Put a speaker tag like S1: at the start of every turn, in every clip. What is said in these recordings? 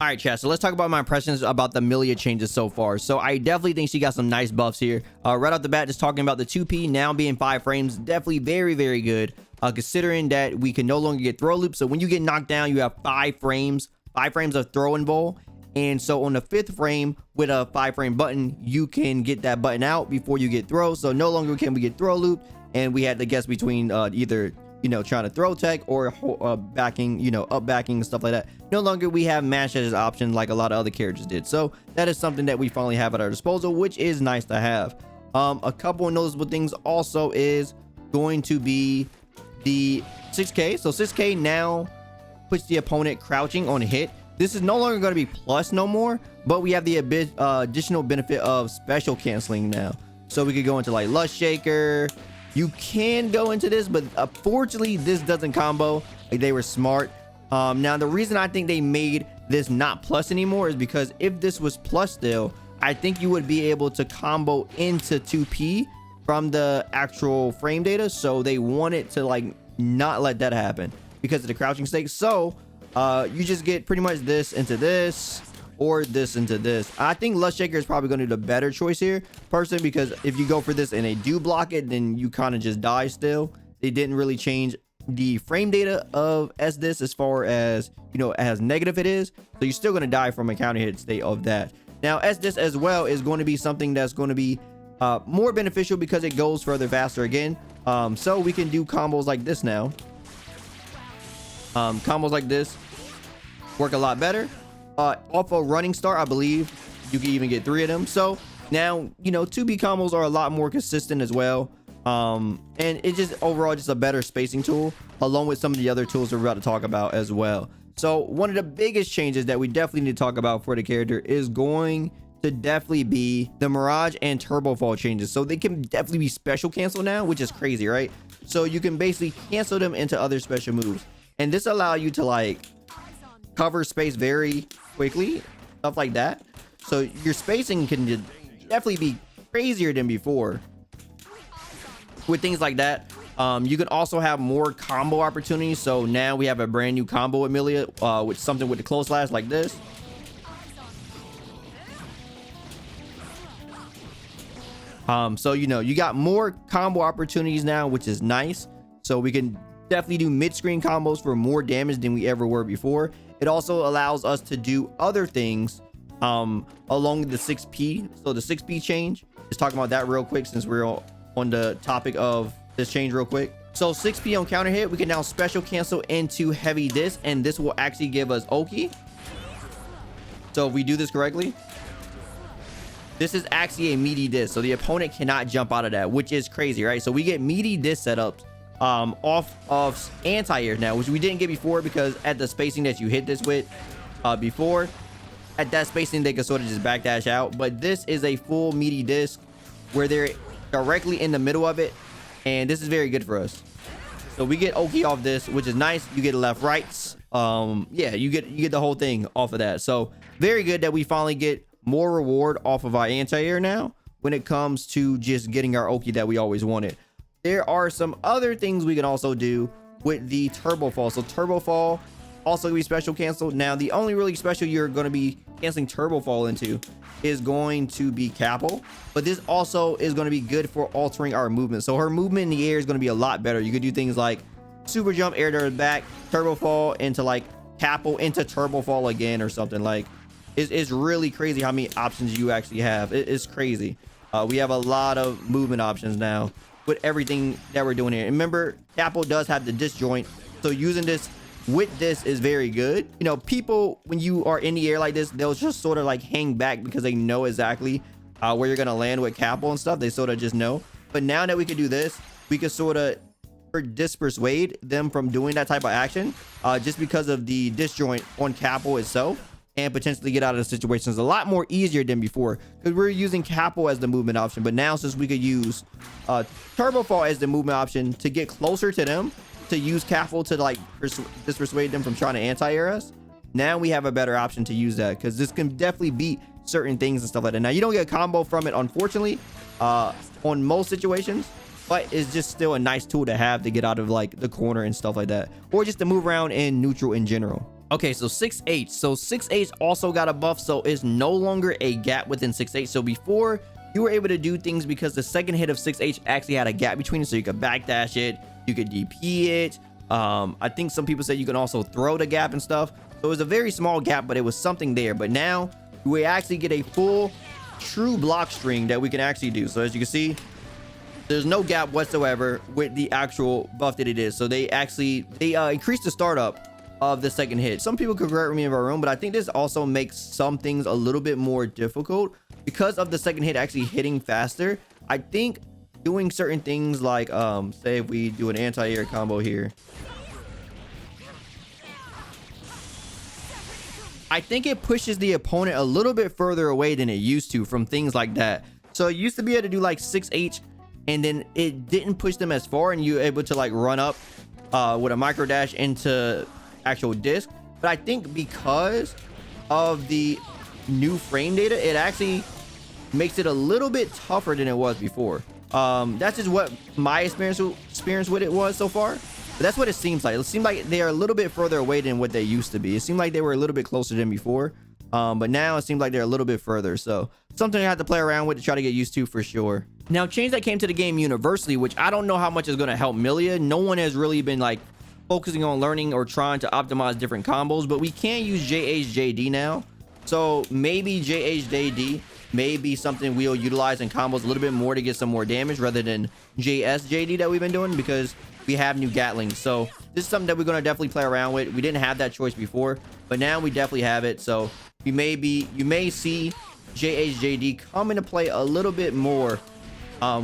S1: All right, chat. So let's talk about my impressions about the Milia changes so far. So I definitely think she got some nice buffs here. Right off the bat, just talking about the 2P now being 5 frames, definitely very, very good. Considering that we can no longer get throw loops. So when you get knocked down, you have 5 frames of throw and bowl. And so on the 5th frame with a 5 frame button, you can get that button out before you get throw. So no longer can we get throw loop. And we had to guess between either trying to throw tech or backing, up backing and stuff like that. No longer we have mash as an option like a lot of other characters did. So that is something that we finally have at our disposal, which is nice to have. A couple of noticeable things also is going to be the 6K. So 6K now puts the opponent crouching on a hit. This is no longer going to be plus no more, but we have the additional benefit of special canceling now. So we could go into like Lust Shaker. You can go into this, but unfortunately this doesn't combo. Like, they were smart. Now the reason I think they made this not plus anymore is because if this was plus still, I think you would be able to combo into 2P from the actual frame data. So they wanted to like not let that happen because of the crouching state. So you just get pretty much this into this or this into this. I think Lust Shaker is probably going to be the better choice here personally, because if you go for this and they do block it, then you kind of just die still. They didn't really change the frame data of this as far as as negative it is, so you're still going to die from a counter hit state of that. Now this as well is going to be something that's going to be more beneficial because it goes further faster again. So we can do combos like this now. Combos like this work a lot better. Off a running start, I believe you can even get 3 of them. So now 2B combos are a lot more consistent as well. And it's just overall just a better spacing tool, along with some of the other tools we're about to talk about as well. So one of the biggest changes that we definitely need to talk about for the character is going to definitely be the Mirage and Turbo Fall changes. So they can definitely be special cancel now, which is crazy, right? So you can basically cancel them into other special moves, and this allows you to like cover space very quickly, stuff like that. So your spacing can definitely be crazier than before with things like that. You can also have more combo opportunities. So now we have a brand new combo with Milia, with something with the close slash like this. So you got more combo opportunities now, which is nice. So we can definitely do mid-screen combos for more damage than we ever were before. It also allows us to do other things along the 6P. So the 6P change, let's talk about that real quick since we're on the topic of this change real quick. So 6P on counter hit, we can now special cancel into heavy disc, and this will actually give us Oki. So if we do this correctly, this is actually a meaty disc, so the opponent cannot jump out of that, which is crazy, right? So we get meaty disc setups off of anti-air now, which we didn't get before, because at the spacing that you hit this with before, at that spacing they could sort of just backdash out. But this is a full meaty disc where they're directly in the middle of it, and this is very good for us. So we get Oki off this, which is nice. You get left rights. Yeah, you get the whole thing off of that. So very good that we finally get more reward off of our anti-air now when it comes to just getting our Oki that we always wanted. There are some other things we can also do with the Turbo Fall. So Turbo Fall also gonna be special canceled. Now the only really special you're going to be canceling Turbo Fall into is going to be Capel, but this also is going to be good for altering our movement. So her movement in the air is going to be a lot better. You could do things like super jump, air to the back, Turbo Fall into like Capel into Turbo Fall again or something. Like it's really crazy how many options you actually have. It's crazy. We have a lot of movement options now with everything that we're doing here. And remember, Capel does have the disjoint, so using this with this is very good. People, when you are in the air like this, they'll just sort of like hang back because they know exactly where you're gonna land with Capel and stuff. They sort of just know. But now that we can do this, we can sort of dispersuade them from doing that type of action, just because of the disjoint on Capel itself, and potentially get out of the situations a lot more easier than before, because we're using Capel as the movement option. But now, since we could use Turbo Fall as the movement option to get closer to them, to use Capel to like dispersuade them from trying to anti-air us, now we have a better option to use that, because this can definitely beat certain things and stuff like that. Now you don't get a combo from it, unfortunately, on most situations, but it's just still a nice tool to have to get out of like the corner and stuff like that, or just to move around in neutral in general. Okay, so 6H. So 6H also got a buff, so it's no longer a gap within 6H. So before, you were able to do things because the second hit of 6H actually had a gap between it, so you could backdash it, you could DP it. I think some people said you can also throw the gap and stuff. So it was a very small gap, but it was something there. But now we actually get a full true block string that we can actually do. So as you can see, there's no gap whatsoever with the actual buff that it is. So they increased the startup of the second hit. Some people could correct me if I'm wrong, but I think this also makes some things a little bit more difficult because of the second hit actually hitting faster. I think doing certain things like say if we do an anti-air combo here, I think it pushes the opponent a little bit further away than it used to from things like that. So it used to be able to do like 6H and then it didn't push them as far, and you were able to like run up with a micro dash into actual disc. But I think because of the new frame data, it actually makes it a little bit tougher than it was before. That's just what my experience with it was so far. But that's what it seems like. It seems like they are a little bit further away than what they used to be. It seemed like they were a little bit closer than before, but now it seems like they're a little bit further. So something I have to play around with to try to get used to for sure. Now, change that came to the game universally, which I don't know how much is going to help Milia. No one has really been like focusing on learning or trying to optimize different combos, but we can use JHJD now. So maybe JHJD may be something we'll utilize in combos a little bit more to get some more damage rather than JSJD that we've been doing, because we have new Gatlings. So this is something that we're going to definitely play around with. We didn't have that choice before, but now we definitely have it. So you may see JHJD come into play a little bit more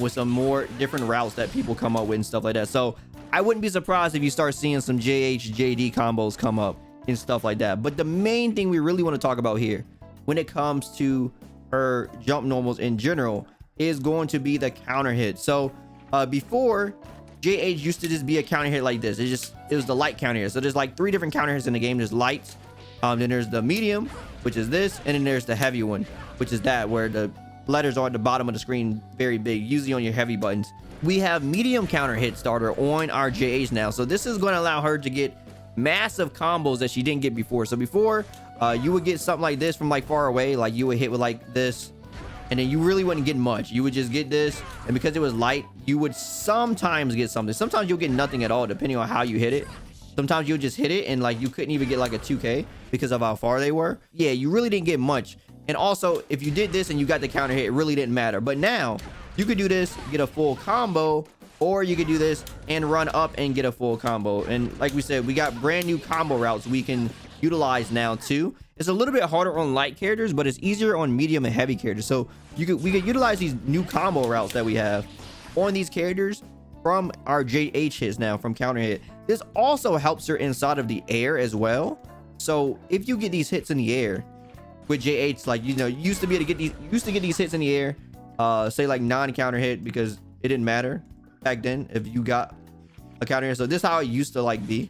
S1: with some more different routes that people come up with and stuff like that. So I wouldn't be surprised if you start seeing some JHJD combos come up and stuff like that. But the main thing we really want to talk about here when it comes to her jump normals in general is going to be the counter hit. So before, JH used to just be a counter hit like this. It was the light counter hit. So there's like 3 different counter hits in the game. There's light, then there's the medium, which is this, and then there's the heavy one, which is that, where the letters are at the bottom of the screen very big, usually on your heavy buttons. We have medium counter hit starter on our JH now. So this is going to allow her to get massive combos that she didn't get before. So before, you would get something like this from like far away, like you would hit with like this, and then you really wouldn't get much. You would just get this, and because it was light, you would sometimes get something. Sometimes you'll get nothing at all, depending on how you hit it. Sometimes you'll just hit it and like you couldn't even get like a 2K because of how far they were. Yeah, you really didn't get much. And also, if you did this and you got the counter hit, it really didn't matter. But now you could do this, get a full combo, or you could do this and run up and get a full combo. And like we said, we got brand new combo routes we can utilize now too. It's a little bit harder on light characters, but it's easier on medium and heavy characters. So we could utilize these new combo routes that we have on these characters from our JH hits now from counter hit. This also helps her inside of the air as well. So if you get these hits in the air with JH, like, you know, you used to be able to get these hits in the air, say like non-counter hit, because it didn't matter back then if you got a counter hit. So this is how it used to like be.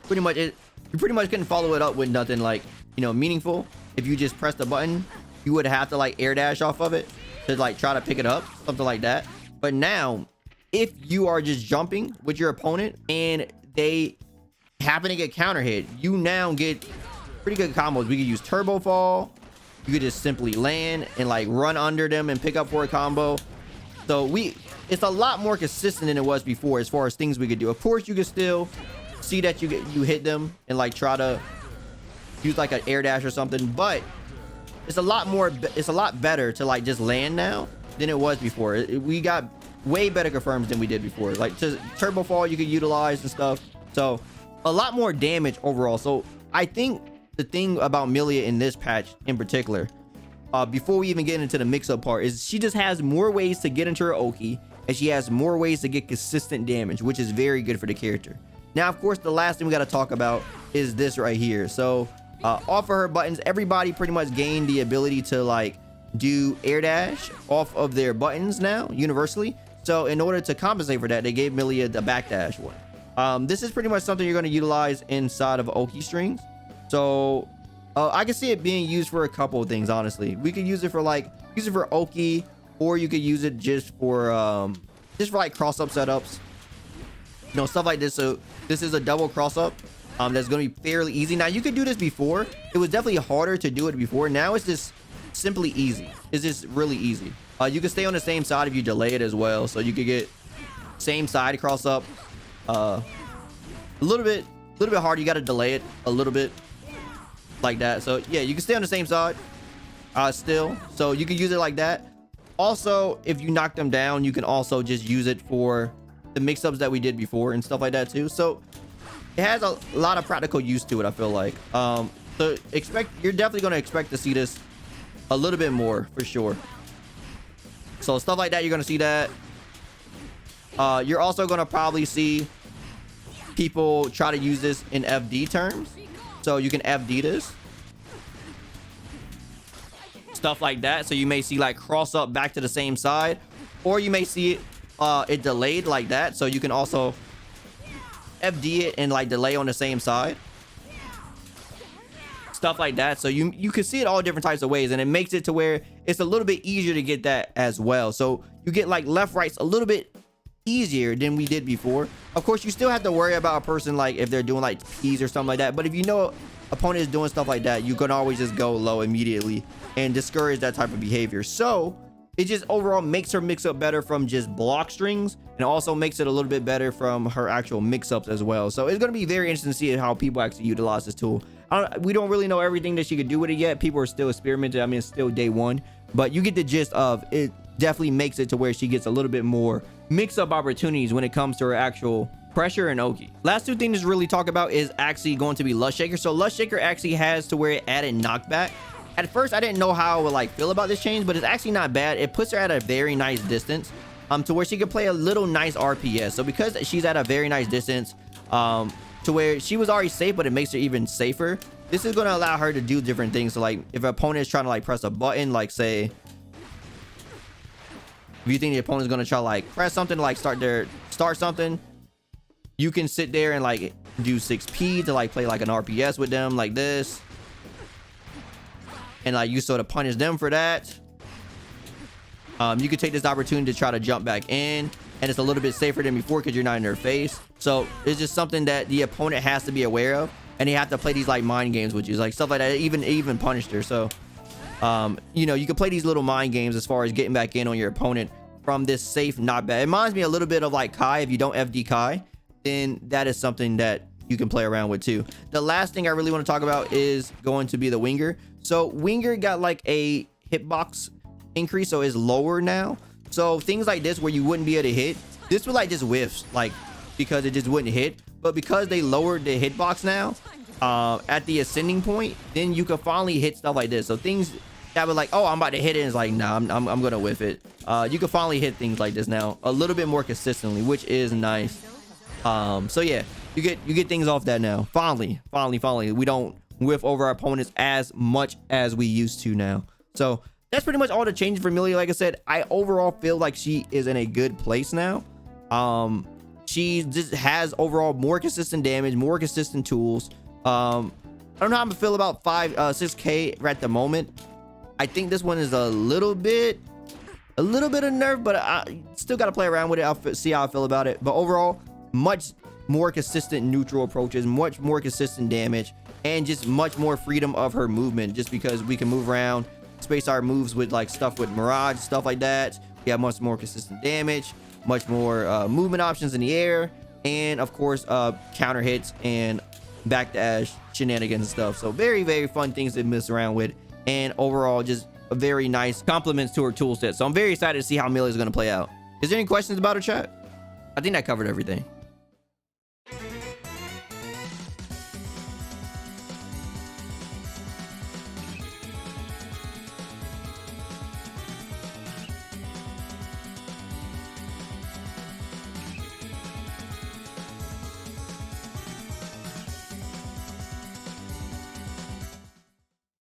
S1: Pretty much you pretty much couldn't follow it up with nothing like, you know, meaningful. If you just press the button, you would have to like air dash off of it to like try to pick it up, something like that. But now, if you are just jumping with your opponent and they happen to get counter hit, you now get pretty good combos. We could use Turbo Fall. You could just simply land and like run under them and pick up for a combo. So it's a lot more consistent than it was before as far as things we could do. Of course, you could still see that you hit them and like try to use like an air dash or something, but it's a lot better to like just land now than it was before. We got way better confirms than we did before. Like Turbo Fall you could utilize and stuff. So a lot more damage overall. So I think the thing about Milia in this patch in particular, before we even get into the mix-up part, is she just has more ways to get into her Oki, and she has more ways to get consistent damage, which is very good for the character. Now, of course, the last thing we got to talk about is this right here. So off of her buttons, everybody pretty much gained the ability to like do air dash off of their buttons now universally. So in order to compensate for that, they gave Milia the backdash one. This is pretty much something you're going to utilize inside of Oki strings. So I can see it being used for a couple of things, honestly. We could use it for Oki, or you could use it just for like cross up setups, you know, stuff like this. So this is a double cross up. That's going to be fairly easy. Now, you could do this before. It was definitely harder to do it before. Now it's just simply easy. It's just really easy. You can stay on the same side if you delay it as well. So you could get same side cross up a little bit harder. You got to delay it a little bit like that. So yeah, you can stay on the same side still. So you can use it like that. Also, if you knock them down, you can also just use it for the mix-ups that we did before and stuff like that too. So it has a lot of practical use to it, I feel like. So you're definitely going to expect to see this a little bit more for sure. So stuff like that, you're going to see that. You're also going to probably see people try to use this in FD terms. So you can FD this. Stuff like that. So you may see like cross up back to the same side, or you may see it delayed like that. So you can also FD it and like delay on the same side. Stuff like that. So you can see it all different types of ways, and it makes it to where it's a little bit easier to get that as well. So you get like left rights a little bit easier than we did before. Of course, you still have to worry about a person like if they're doing like P's or something like that, but if you know opponent is doing stuff like that, you can always just go low immediately and discourage that type of behavior. So it just overall makes her mix up better from just block strings, and also makes it a little bit better from her actual mix-ups as well. So it's going to be very interesting to see how people actually utilize this tool. We don't really know everything that she could do with it yet. People are still experimenting. I mean, it's still day one, but you get the gist of it. Definitely makes it to where she gets a little bit more mix-up opportunities when it comes to her actual pressure and Oki. Last two things to really talk about is actually going to be Lust Shaker. So Lust Shaker actually has to where it added knockback. At first, I didn't know how I would like feel about this change, but it's actually not bad. It puts her at a very nice distance to where she can play a little nice RPS. So because she's at a very nice distance to where she was already safe, but it makes her even safer, this is going to allow her to do different things. So like if an opponent is trying to like press a button, like say if you think the opponent is going to try to like press something, like start something, you can sit there and like do 6P to like play like an RPS with them like this, and like you sort of punish them for that. You could take this opportunity to try to jump back in, and it's a little bit safer than before because you're not in their face. So it's just something that the opponent has to be aware of, and they have to play these like mind games with you, like stuff like that. Even punished her. So you know, you can play these little mind games as far as getting back in on your opponent from this safe not bad. It reminds me a little bit of like Kai. If you don't FD Kai, then that is something that you can play around with too. The last thing I really want to talk about is going to be the Winger. So Winger got like a hitbox increase, so it's lower now. So things like this where you wouldn't be able to hit, this would like just whiffs, like because it just wouldn't hit. But because they lowered the hitbox now at the ascending point, then you can finally hit stuff like this. So things that were like, oh, I'm about to hit it, and it's like, nah, I'm gonna whiff it. You can finally hit things like this now a little bit more consistently, which is nice. So yeah, you get things off that now. Finally, we don't whiff over our opponents as much as we used to now. So that's pretty much all the changes for Milia. Like I said, I overall feel like she is in a good place now. She just has overall more consistent damage, more consistent tools. I don't know how I'm gonna feel about 6K at the moment. I think this one is a little bit of nerf, but I still got to play around with it. I'll see how I feel about it. But overall, much more consistent neutral approaches, much more consistent damage, and just much more freedom of her movement, just because we can move around, space our moves with like stuff with Mirage, stuff like that. We have much more consistent damage, much more movement options in the air, and of course counter hits and backdash shenanigans and stuff. So very, very fun things to mess around with, and overall just a very nice compliments to her tool set. So I'm very excited to see how Milia is going to play out. Is there any questions about her, chat? I think I covered everything.